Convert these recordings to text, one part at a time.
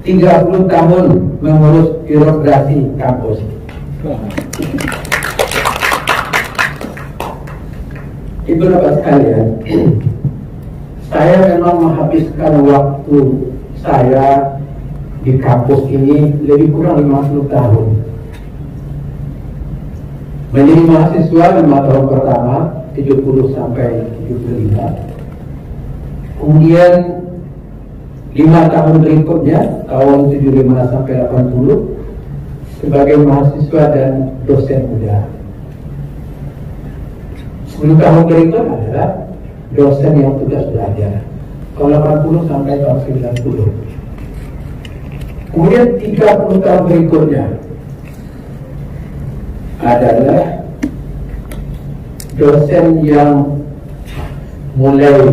30 tahun mengurus birokrasi kampus. Ibu bapak sekalian, saya memang menghabiskan waktu saya di kampus ini lebih kurang 50 tahun. Menjadi mahasiswa 5 tahun pertama, 70 sampai 75. Kemudian 5 tahun berikutnya, tahun 75 sampai 80, sebagai mahasiswa dan dosen muda. 10 tahun berikutnya adalah dosen yang tugas belajar, tahun 80 sampai tahun 90. Kemudian 30 tahun berikutnya adalah dosen yang mulai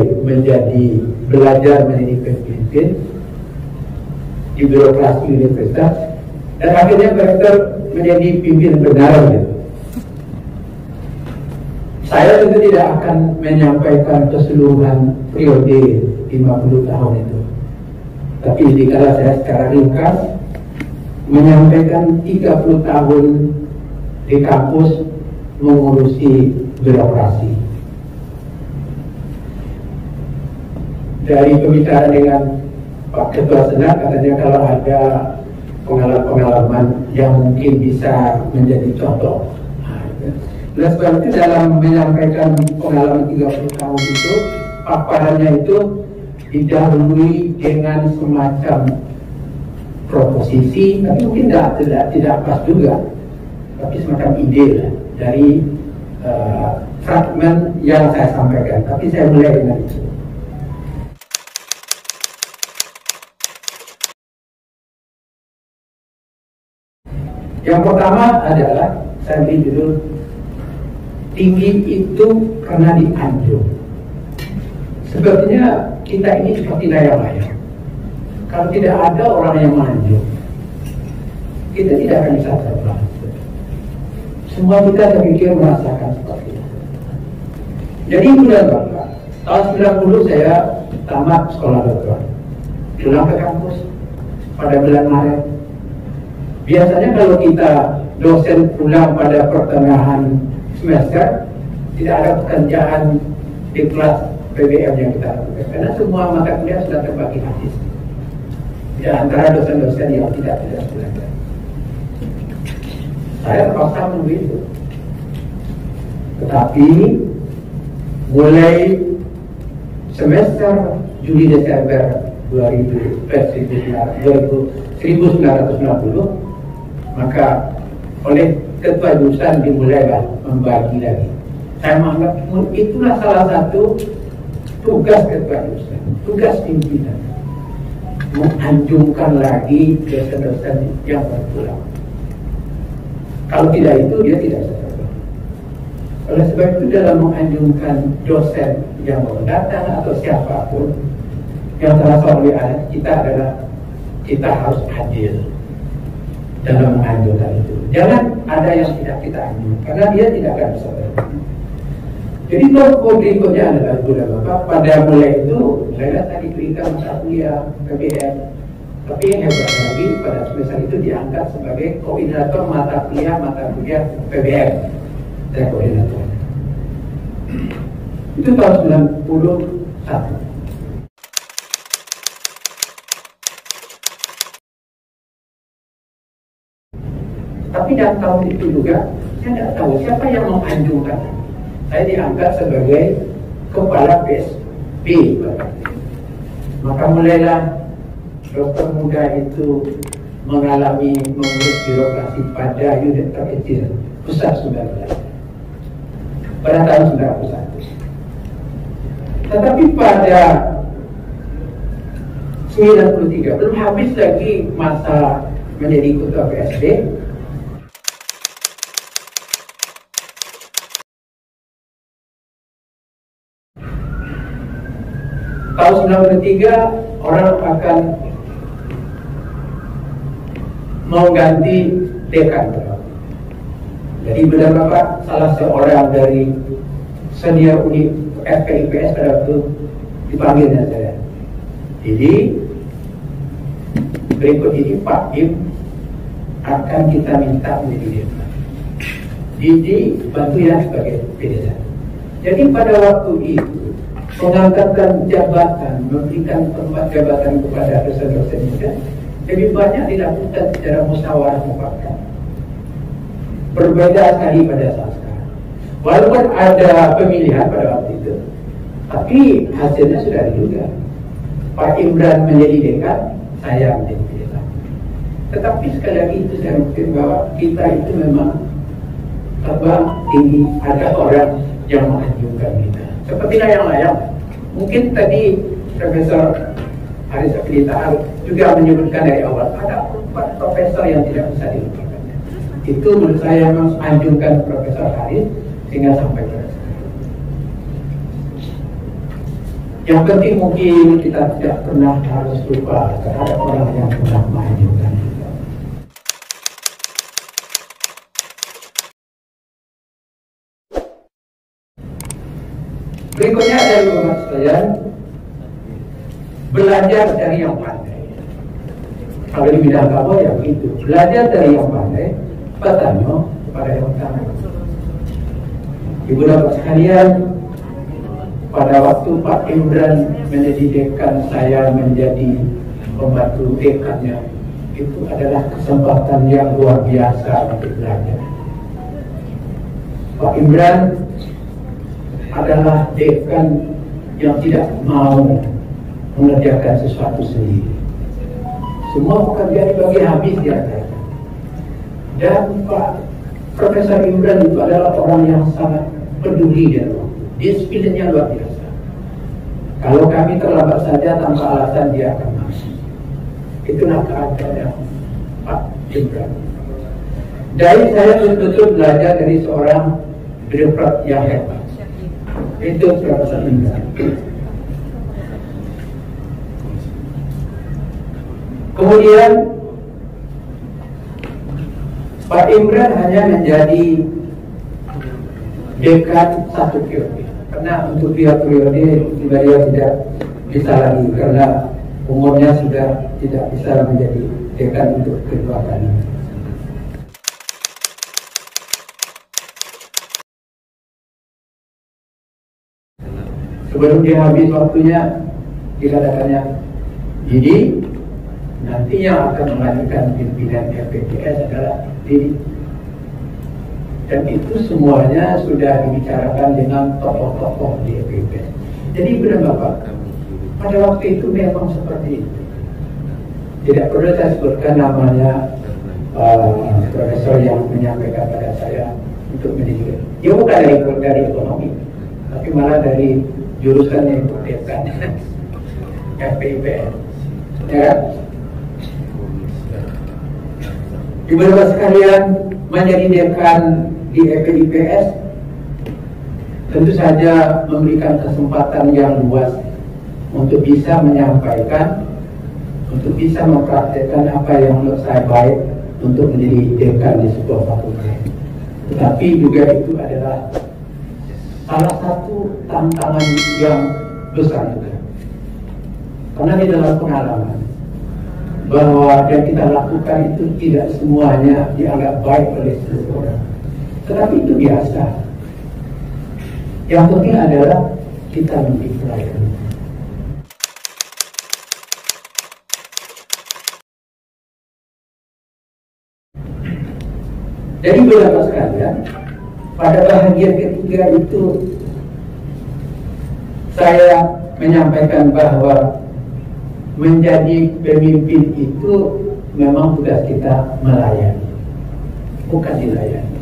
belajar menjadi pemimpin di birokrasi universitas, dan akhirnya beraktor menjadi pimpinan benar gitu. Saya tentu tidak akan menyampaikan keseluruhan periode 50 tahun itu, tapi jika saya secara ringkas menyampaikan 30 tahun di kampus mengurusi birokrasi. Dari pembicaraan dengan Pak Ketua Senat, katanya kalau ada pengalaman yang mungkin bisa menjadi contoh. Nah, sebab itu dalam menyampaikan pengalaman 30 tahun itu, paparannya itu didahului dengan semacam proposisi, tapi mungkin tidak pas juga, tapi semacam ide lah, dari fragmen yang saya sampaikan. Tapi saya mulai dengan itu. Yang pertama adalah saya beri judul tinggi itu karena dianjung. Sebetulnya kita ini seperti layang-layang. Kalau tidak ada orang yang menganjung, kita tidak akan bisa terbang. Semua kita saya pikir merasakan seperti itu. Jadi ibu dan bapak, tahun 90 saya tamat sekolah dokter, pulang ke kampus pada bulan Maret. Biasanya kalau kita dosen pulang pada pertengahan semester, tidak ada pekerjaan di kelas PBM yang kita lakukan, karena semua mata kuliah sudah terbagi habis. Di antara dosen-dosen yang tidak belajar, saya terpaksa menunggu itu. Tetapi mulai semester Juli Desember 1990, maka oleh ketua jurusan dimulailah membagi lagi. Saya menganggap itulah salah satu tugas ketua jurusan, tugas pimpinan, menganjungkan lagi dosen-dosen yang berpulang. Kalau tidak itu dia tidak bisa terbang. Oleh sebab itu dalam menganjungkan dosen yang mau datang atau siapapun, yang terasa oleh kita adalah kita harus adil dalam menganjurkan itu. Jangan ada yang tidak kita anjurkan, karena dia tidak akan bisa terbang. Jadi kelompok berikutnya adalah Buddha Bapak. Pada mulai itu, saya tadi berikan mata kuliah PBM. Tapi yang hebat lagi, pada semester itu diangkat sebagai koordinator mata kuliah PBM. Saya koordinator. Itu tahun 91. Tapi dalam tahun itu juga, saya tidak tahu siapa yang menganjurkan. Saya diangkat sebagai kepala PSB. Maka mulailah dokter muda itu mengalami mengurus birokrasi pada unit terkecil, pusat sumber daya, pada tahun 91. Tetapi pada 93, belum habis lagi masa menjadi ketua PSB, tahun 93 orang akan mau ganti dekan. Jadi benar Bapak, salah seorang dari senior FPIPS pada waktu dipanggilnya saya. Jadi berikut ini Pak Im akan kita minta menjadi dekan. Didi bantu ya sebagai PDSA. Jadi pada waktu itu pengangkatan jabatan, memberikan tempat jabatan kepada dosen-dosen muda lebih banyak dilakukan secara musyawarah mufakat. Berbeda sekali pada saat sekarang. Walaupun ada pemilihan pada waktu itu, tapi hasilnya sudah diduga. Pak Imran menjadi dekan, saya menjadi dekan. Tetapi sekali lagi itu saya mungkin bahwa kita itu memang tinggi, ada orang yang menganjurkan kita. Seperti yang lain. Mungkin tadi Profesor Haris Akilitahar juga menyebutkan dari awal ada 4 profesor yang tidak bisa dilupakan. Itu menurut saya memang anjurkan Profesor Haris sehingga sampai pada sekarang. Yang penting mungkin kita tidak pernah harus lupa terhadap orang yang pernah menganjurkan kita. Berikutnya dari beberapa sekalian, belajar dari yang pandai. Kalau di bidang kamu ya begitu, belajar dari yang pandai, bertanya kepada yang tahu. Ibu dapat sekalian, pada waktu Pak Imran menjadi dekan, saya menjadi pembantu dekannya, itu adalah kesempatan yang luar biasa untuk belajar. Pak Imran adalah dekan yang tidak mau mengerjakan sesuatu sendiri. Semua pekerjaan dibagi habis di atas. Dan Pak Profesor Imran itu adalah orang yang sangat peduli dan waktu. Disiplinnya luar biasa. Kalau kami terlambat saja tanpa alasan dia akan masuk. Itulah keadaan Pak Imran. Dari saya betul-betul belajar dari seorang birokrat yang hebat. Itu Profesor Imran. Kemudian Pak Imran hanya menjadi dekan 1 periode. Karena untuk periode beliau tidak bisa lagi karena umurnya sudah tidak bisa menjadi dekan untuk kedua kali. Sebelum dia habis waktunya, dikatakannya, jadi nanti yang akan melanjutkan pimpinan FPPS adalah Didi. Dan itu semuanya sudah dibicarakan dengan tokoh-tokoh di FPPS. Jadi benar Bapak, pada waktu itu memang seperti itu. Tidak perlu saya sebutkan namanya profesor yang menyampaikan pada saya untuk mendidik. Dia bukan dari ekonomi, tapi malah dari jurusan yang berkaitan FPIPS, ya. Ibu-ibu sekalian, menjadi dekan di FPIPS tentu saja memberikan kesempatan yang luas untuk bisa menyampaikan, untuk bisa mempraktekkan apa yang menurut saya baik untuk menjadi dekan di sebuah fakultas. Tetapi juga itu adalah salah satu tantangan yang besar juga. Karena di dalam pengalaman bahwa yang kita lakukan itu tidak semuanya dianggap baik oleh seluruh orang. Tetapi itu biasa. Yang penting adalah kita memberi pelayanan. Jadi beberapa sekalian, pada bahagian ketiga itu saya menyampaikan bahwa menjadi pemimpin itu memang tugas kita melayani, bukan dilayani.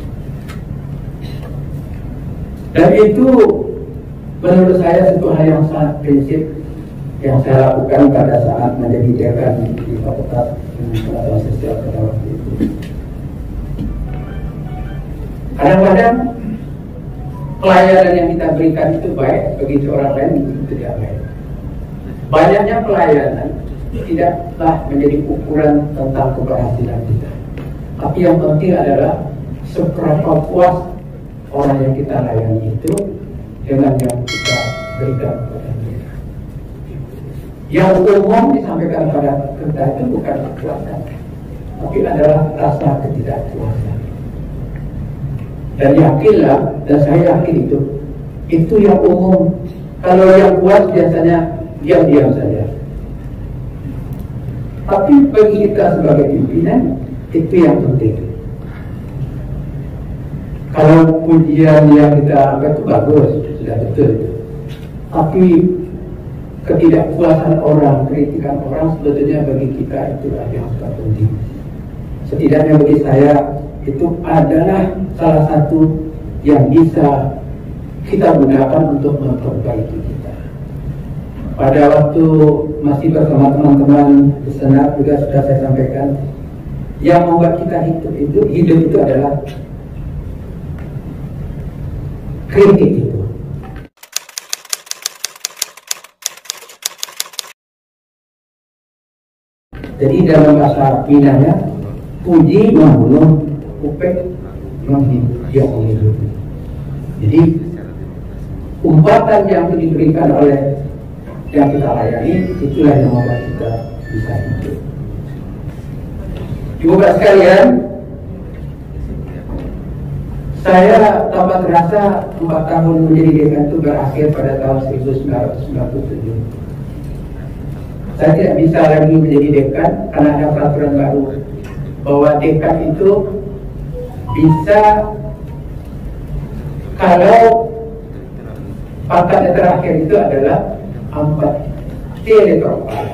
Dan itu menurut saya satu hal yang sangat prinsip yang saya lakukan pada saat menjadi dekan di Fakultas Pengetahuan Sosial pada waktu itu. Kadang-kadang pelayanan yang kita berikan itu baik, bagi orang lain itu tidak baik. Banyaknya pelayanan tidaklah menjadi ukuran tentang keberhasilan kita. Tapi yang penting adalah seberapa puas orang yang kita layani itu dengan yang kita berikan kepada mereka. Yang umum disampaikan pada kita itu bukan kekuatan, tapi adalah rasa ketidakpuasan. Dan yakinlah, dan saya yakin itu yang umum. Kalau yang puas biasanya diam-diam saja. Tapi bagi kita sebagai pimpinan, itu yang penting. Kalau pujian yang kita anggap itu bagus, sudah betul. Tapi ketidakpuasan orang, kritikan orang sebetulnya bagi kita itulah yang sangat penting. Setidaknya bagi saya itu adalah salah satu yang bisa kita gunakan untuk memperbaiki kita. Pada waktu masih bersama teman-teman di Senat juga sudah saya sampaikan, yang membuat kita hidup itu adalah kritik itu. Jadi dalam bahasa Minangnya, puji membunuh, upek menghidupi. Jadi umpatan yang diberikan oleh yang kita layani, itulah yang membuat kita bisa hidup. Ibu Bapak sekalian, saya tanpa terasa 4 tahun menjadi dekan itu berakhir pada tahun 1997. Saya tidak bisa lagi menjadi dekan karena ada peraturan baru bahwa dekan itu bisa kalau pangkatnya terakhir itu adalah 4T letter kepala.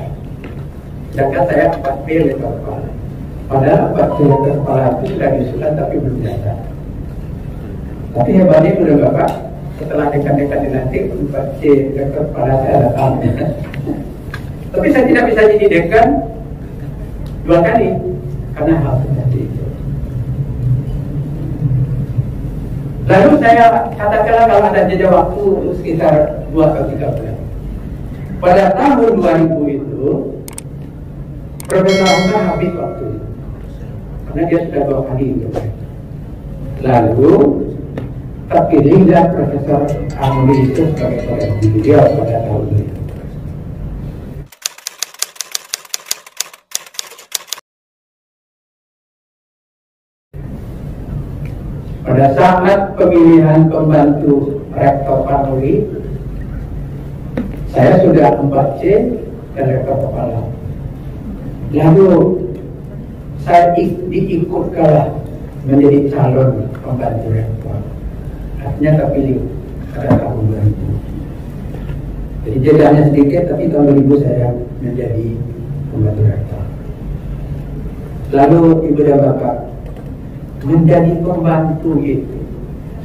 Sedangkan saya 4P letter kepala. Padahal 4P letter kepala itu sudah diusulkan tapi belum datang. Tapi hebatnya sudah Bapak, setelah dekan-dekan dilantik 4C letter kepala saya datang. Tapi saya tidak bisa jadi dekan 2 kali karena hal seperti itu. Lalu saya katakanlah kalau ada jeda waktu sekitar 2 atau 3 bulan. Pada tahun 2000 itu Profesor Hamka habis waktu itu karena dia sudah 2 kali itu. Lalu terpilihlah Profesor Amri itu sebagai pengganti beliau pada tahun itu. Pada saat pemilihan pembantu rektor Panuri, saya sudah 4C dan rektor kepala. Lalu saya diikutkanlah menjadi calon pembantu rektor. Artinya terpilih pada tahun 2000. Jadi jedanya sedikit, tapi tahun 2000 saya menjadi pembantu rektor. Lalu Ibu dan Bapak, menjadi pembantu itu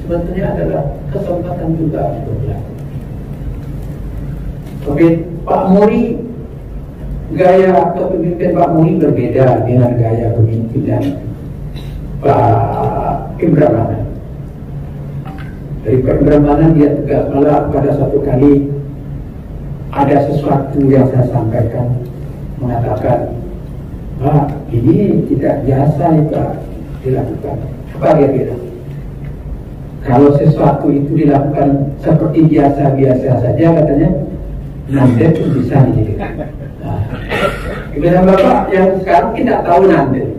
sebetulnya adalah kesempatan juga untuk belajar. Oke, Pak Muri, gaya kepemimpinan Pak Muri berbeda dengan gaya kepemimpinan Pak Imran Manan. Dari Pak Imran Manan dia tegas, malah pada satu kali ada sesuatu yang saya sampaikan mengatakan, Pak, ini tidak biasa nih Pak dilakukan. Apa dia bilang? Kalau sesuatu itu dilakukan seperti biasa-biasa saja, katanya Nanden itu bisa dijadikan. Ibu dan Bapak yang sekarang tidak tahu Nanden.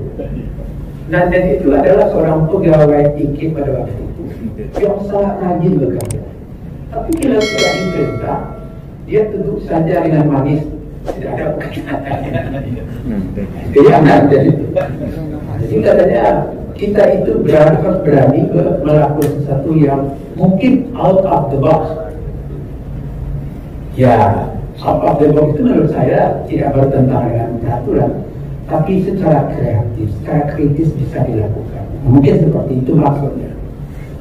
Nanden itu adalah seorang pegawai IKIP pada waktu itu yang sangat rajin bekerja. Tapi bila sudah diperintah, dia duduk saja dengan manis, tidak ada perkataan. Dia Nanden itu. Jadi katanya kita itu harus berani melakukan sesuatu yang mungkin out of the box. Ya, out of the box itu menurut saya tidak bertentangan dengan peraturan, tapi secara kreatif, secara kritis bisa dilakukan. Mungkin seperti itu maksudnya.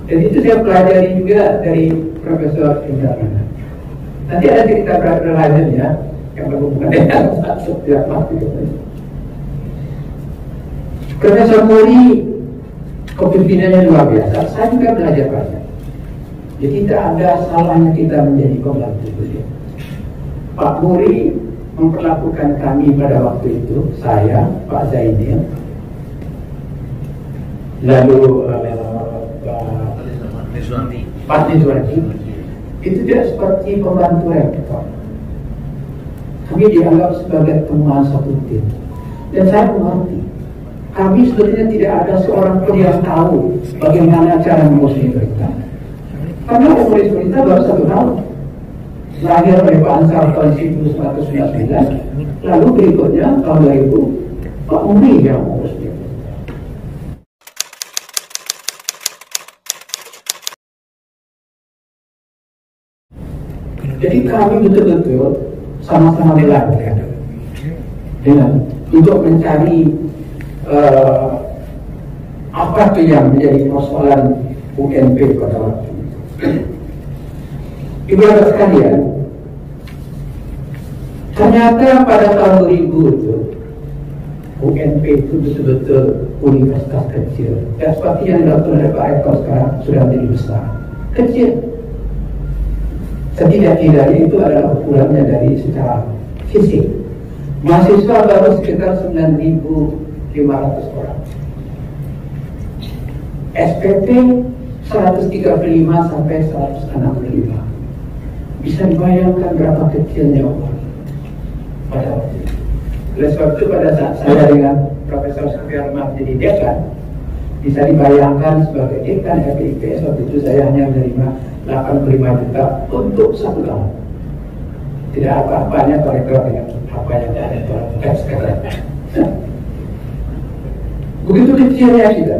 Dan itu saya pelajari juga dari Profesor Imran Manan. Nanti ada cerita lainnya yang berhubungan dengan setiap waktu. Profesor Muri kepemimpinannya luar biasa. Saya juga belajar banyak. Jadi tidak ada salahnya kita menjadi pembantu beliau. Pak Muri memperlakukan kami pada waktu itu, saya, Pak Zainil, lalu Pak Nizwandi, itu tidak seperti pembantu rektor. Kami dianggap sebagai teman satu tim. Dan saya mengerti, kami sebetulnya tidak ada seorang pun yang tahu bagaimana cara mengurus berita. Karena mengurus berita baru 1 tahun. Lahir oleh Pak Ansar tahun 1999, lalu berikutnya tahun 2000 Pak Muri yang mengurus berita. Jadi kami betul-betul sama-sama belajar dengan untuk mencari apa itu yang menjadi persoalan UNP pada waktu itu. Ibu-ibu sekalian, ternyata pada tahun 2000 itu UNP itu betul-betul universitas kecil. Ya, seperti yang dilakukan oleh Pak Eko sekarang sudah menjadi besar. Kecil. Setidak-tidaknya itu adalah ukurannya dari secara fisik. Mahasiswa baru sekitar 9.500 orang. SPP 135 sampai 165. Bisa dibayangkan berapa kecilnya orang pada waktu itu. Oleh sebab itu pada saat saya dengan Profesor Sufiarman jadi dekan, bisa dibayangkan sebagai dekan FIPS waktu itu saya hanya menerima 85 juta untuk 1 tahun. Tidak apa-apanya korektor dengan apa yang ada dalam teks kata. Begitu kecilnya kita.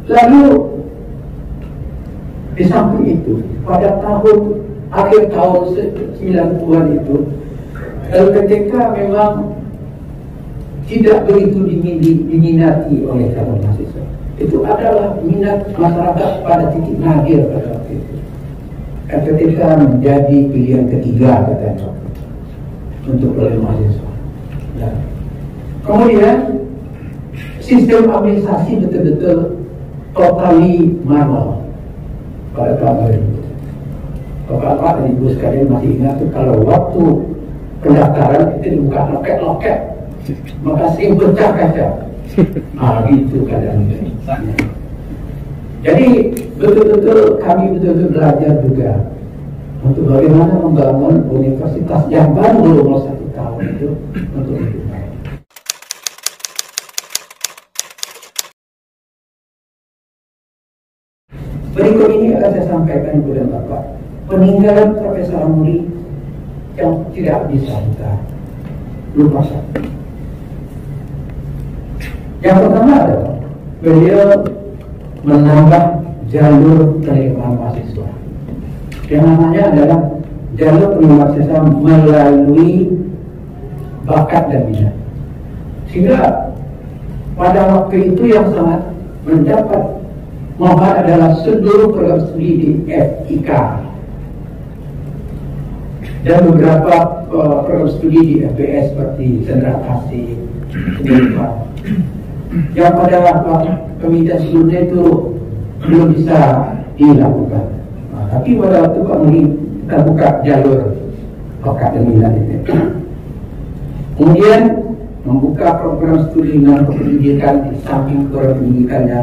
Lalu di samping itu pada akhir tahun 90-an itu, LPTK memang tidak begitu diminati oleh calon mahasiswa. Itu adalah minat masyarakat pada titik nadir pada waktu itu. LPTK menjadi pilihan ketiga katanya untuk oleh mahasiswa. Ya. Kemudian sistem administrasi betul-betul totally manual pada tahun itu. Bapak-bapak dan ibu sekalian masih ingat tuh kalau waktu pendaftaran itu dibuka loket-loket, maka sering pecah kaca. Gitu keadaannya. Jadi betul-betul kami betul-betul belajar juga untuk bagaimana membangun universitas yang baru umur 1 tahun itu untuk lebih baik. Berikut ini akan saya sampaikan kepada Bapak peninggalan Profesor Muri yang tidak bisa kita lupakan. Yang pertama adalah beliau menambah jalur penerimaan mahasiswa. Yang namanya adalah jalur penerimaan mahasiswa melalui bakat dan minat. Sehingga pada waktu itu yang sangat mendapat manfaat adalah seluruh program studi di FIK dan beberapa program studi di FBS seperti Sendra Kasih, yang pada pemilihan sebelumnya itu belum bisa dilakukan. Tapi pada waktu Pak Muri terbuka jalur bakat dan minat itu. Kemudian membuka program studi dengan pendidikan di samping program pendidikannya,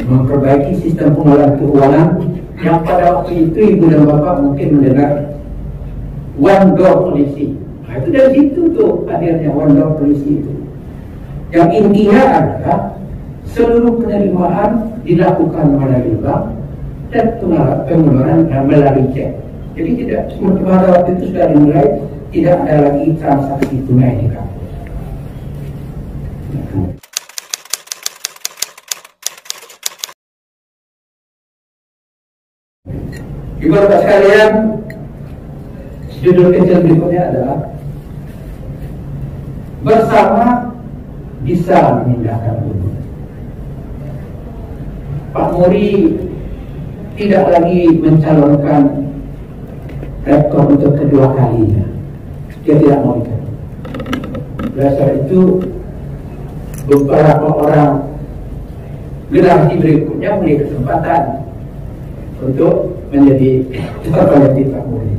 memperbaiki sistem pengelolaan keuangan yang pada waktu itu Ibu dan Bapak mungkin mendengar one door policy. Itu dari situ tuh hadirnya one door policy itu. Yang intinya adalah seluruh penerimaan dilakukan melalui bank dan pengeluaran melalui cek. Jadi tidak pada waktu itu sudah dimulai, tidak ada lagi transaksi tunai di kampus. Ibu-ibu sekalian, judul kecil berikutnya adalah bersama bisa memindahkan gunung. Pak Muri tidak lagi mencalonkan rektor untuk kedua kalinya. Dia tidak mau itu. Dasar itu beberapa orang generasi berikutnya punya kesempatan untuk menjadi terpilih Pak Muri.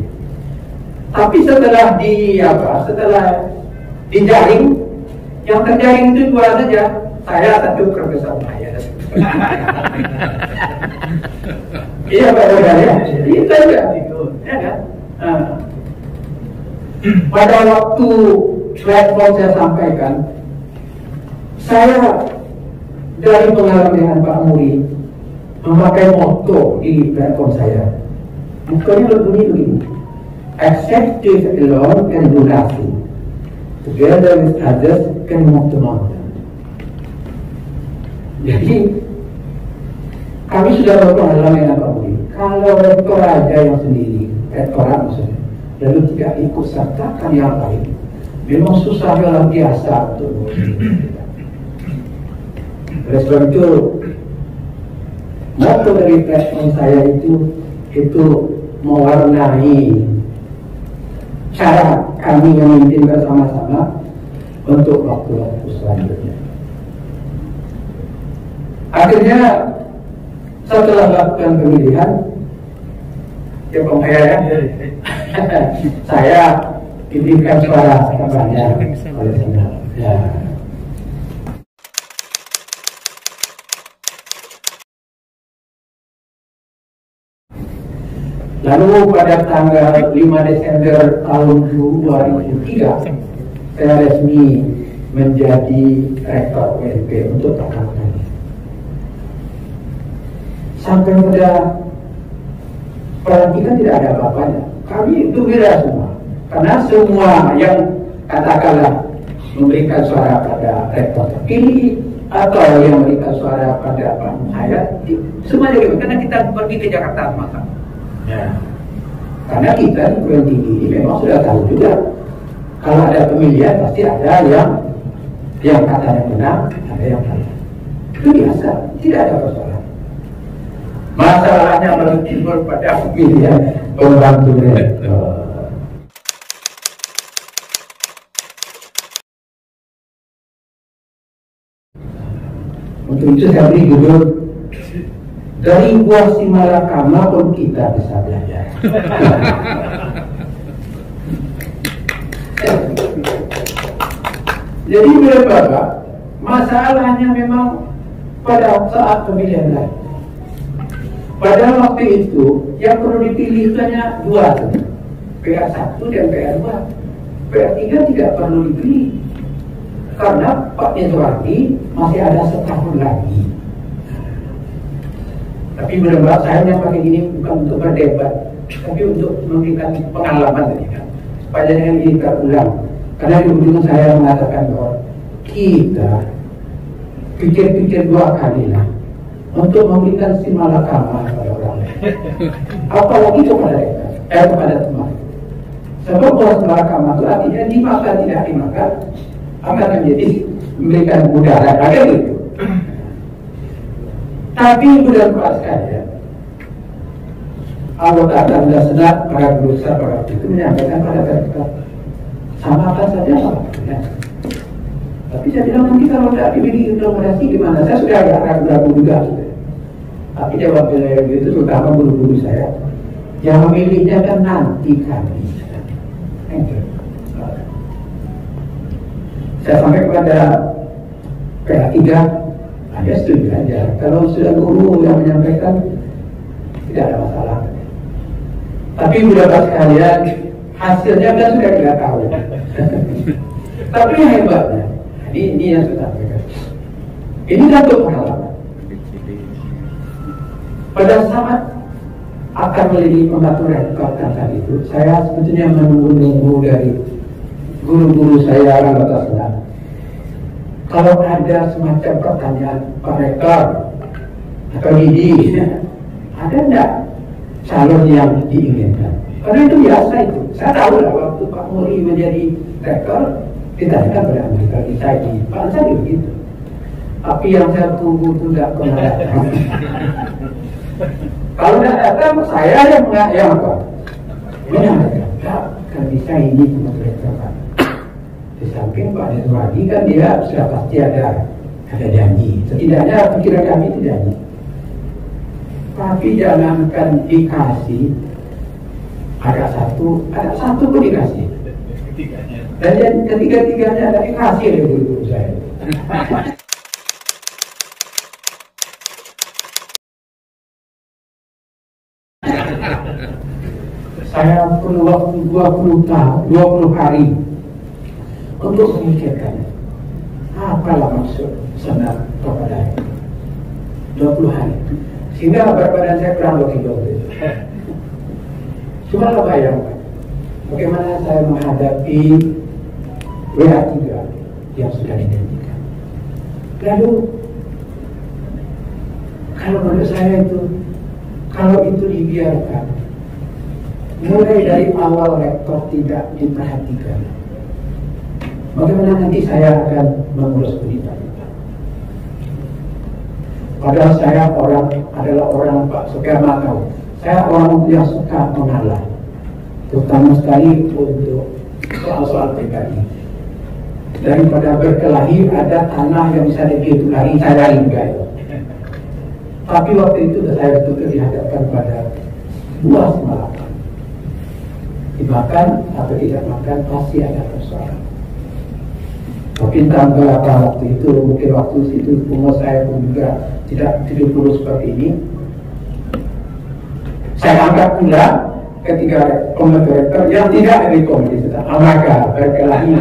Tapi setelah dijaring, yang terjaring itu dua saja. Saya satu, Profesor Maya. Iya Pak Saudara ya, itu aja. Ya kan? Pada waktu platform saya sampaikan, saya dari pengalaman dengan Pak Muri memakai motto di platform saya. Mottonya berbunyi begini: executive alone can do nothing, together with others can move the mountain. Jadi kami sudah berpengalaman dengan Pak Muri. Kalau rektor aja yang sendiri, rektorat maksudnya, lalu tidak ikut sertakan yang lain, memang susah luar biasa untuk mengurus. Oleh sebab itu, motto dari platform saya itu mewarnai cara kami memimpin bersama-sama untuk waktu-waktu selanjutnya. Akhirnya setelah melakukan pemilihan, ya saya diberikan suara banyak oleh Senat. Ya. Lalu pada tanggal 5 Desember tahun 2003, saya resmi menjadi rektor UNP untuk pertama kali. Sampai pada pelantikan tidak ada apa-apanya. Kami gembira semua, karena semua yang katakanlah memberikan suara pada rektor terpilih atau yang memberikan suara pada Pak Muhayyad, semuanya gitu. Karena kita pergi ke Jakarta maka. Ya. Karena kita di Perguruan Tinggi ini memang sudah tahu juga kalau ada pemilihan pasti ada yang katanya menang, ada yang kalah. Itu biasa, tidak ada persoalan. Masalahnya baru timbul pada pemilihan pembantu rektor. Untuk itu saya beri judul, dari buah simalakama pun kita bisa belajar. Jadi Bapak, masalahnya memang pada saat pemilihan lain. Pada waktu itu yang perlu dipilih hanya dua, PR1 dan PR2. PR3 tidak perlu dipilih karena Pak Mizwardi masih ada setahun lagi. Tapi benar-benar saya yang pakai ini bukan untuk berdebat, tapi untuk memberikan pengalaman tadi kan. Supaya yang ini terulang. Karena di ujung saya mengatakan bahwa kita pikir-pikir dua kali lah untuk memberikan simalakama kepada orang lain. Apalagi kepada teman. Sebab buah simalakama itu artinya dimakan tidak dimakan akan menjadi memberikan mudarat. Ada gitu. Tapi bulan-bulan sekalian, anggota dan senat, para guru besar, para itu menyampaikan pada kita samakan saja ya. Tapi saya bilang nanti kalau tidak dipilih rekomendasi gimana? Saya sudah agak ragu-ragu juga. Tapi jawab saya begitu, terutama guru-guru saya, yang memilihnya kan nanti kami. Saya sampai kepada PH3. Ada setuju aja. Kalau sudah guru yang menyampaikan tidak ada masalah. Tapi beberapa sekalian hasilnya kan sudah kita tahu. Tapi yang hebatnya, ini yang saya sampaikan. Ini satu pengalaman. Pada saat akan menjadi pembantu rektor tadi itu, saya sebetulnya menunggu dari guru-guru saya anggota senat. Kalau ada semacam pertanyaan Pak Rektor atau Didi, ada enggak calon yang diinginkan? Karena itu biasa itu. Saya tahu lah waktu Pak Muri menjadi rektor, ditanyakan pada Amerika di Pak Ansari begitu. Tapi yang saya tunggu itu tidak pernah datang. Kalau tidak datang, saya yang apa? Menyampaikan, kan bisa ini cuma rektor Pak. Di samping Pak Mizwardi kan dia sudah pasti ada janji. Setidaknya pikiran kami itu janji. Tapi jangankan dikasih, ada satu pun dikasih. Dan ketiga-tiganya ada dikasih oleh guru saya. Saya perlu waktu 20 hari untuk memikirkan apalah maksud senam kepada 20 hari. Sehingga berat badan saya kurang 2 kilo. Coba bayangkan bagaimana saya menghadapi WA3 yang sudah ditentukan. Lalu kalau menurut saya itu, kalau itu dibiarkan, mulai dari awal rektor tidak diperhatikan, bagaimana nanti saya akan mengurus berita? Padahal saya adalah orang Pak Soekarno tahu. Saya orang yang suka mengalah, terutama sekali untuk soal-soal pribadi. Daripada berkelahi, ada tanah yang bisa dikelahi, saya lari juga itu. Tapi waktu itu saya betul-betul dihadapkan pada luas malakan. Dimakan atau tidak makan pasti ada persoalan. Mungkin tahun berapa waktu itu, mungkin waktu itu umur saya pun juga tidak 70 seperti ini. Saya anggap pula ketika komite rektor yang tidak ada komite, maka berkelahi